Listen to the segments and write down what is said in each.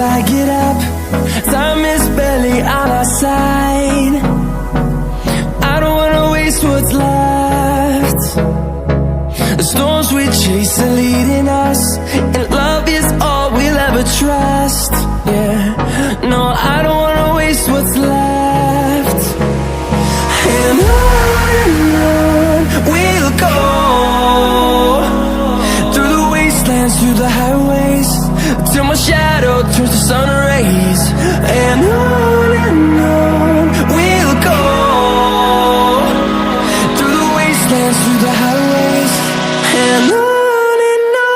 I get up. Time is barely on our side. I don't wanna waste what's left. The storms we chase are leading us, and love is all we'll ever trust. Yeah, no, I don't wanna waste what's left. And on we'll go, through the wastelands, through the highways, till my shadow turns to sun rays. And on we'll go, through the wastelands, through the highways, and on we'll go.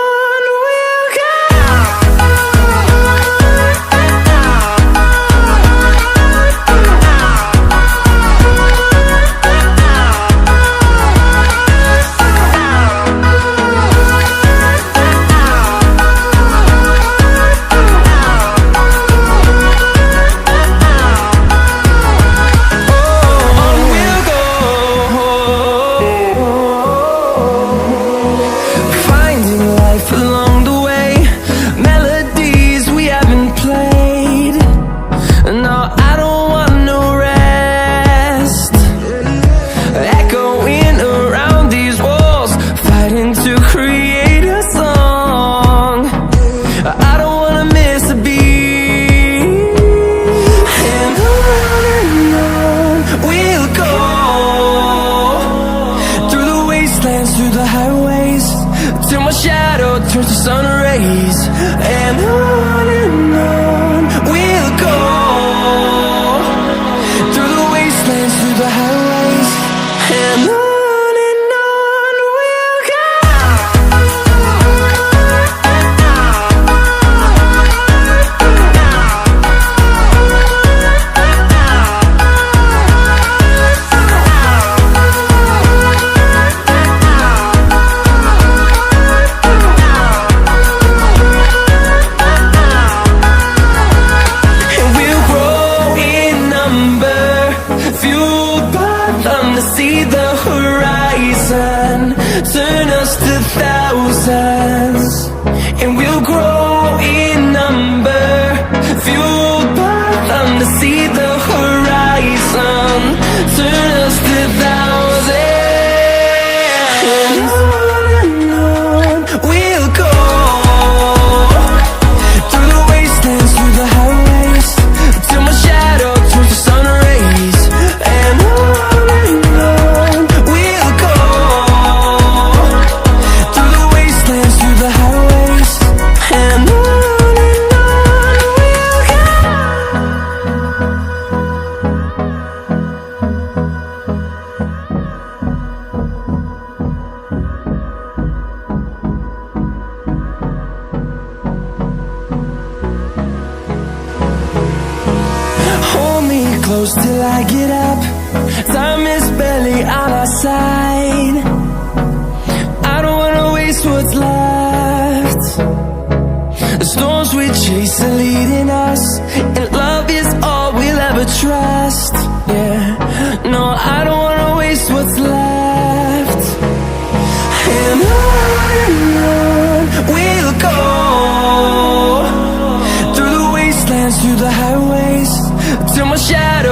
Through the highways, till my shadow turns to sun rays. And on we'll go, through the wastelands, through the highways, and on we'll go. See the horizon, turn us to thousands, and we'll grow in number, fueled by them. To see the horizon, turn us to thousands, and on we'll go, through the wastelands, through the highways, till my shadow turns to sun rays. And close till I get up. Time is barely on our side. I don't wanna waste what's left. The storms we chase are leading us, and love is all we'll ever trust. Yeah, no, I don't wanna waste what's left. And on we'll go, through the wastelands, through the highways, till my shadow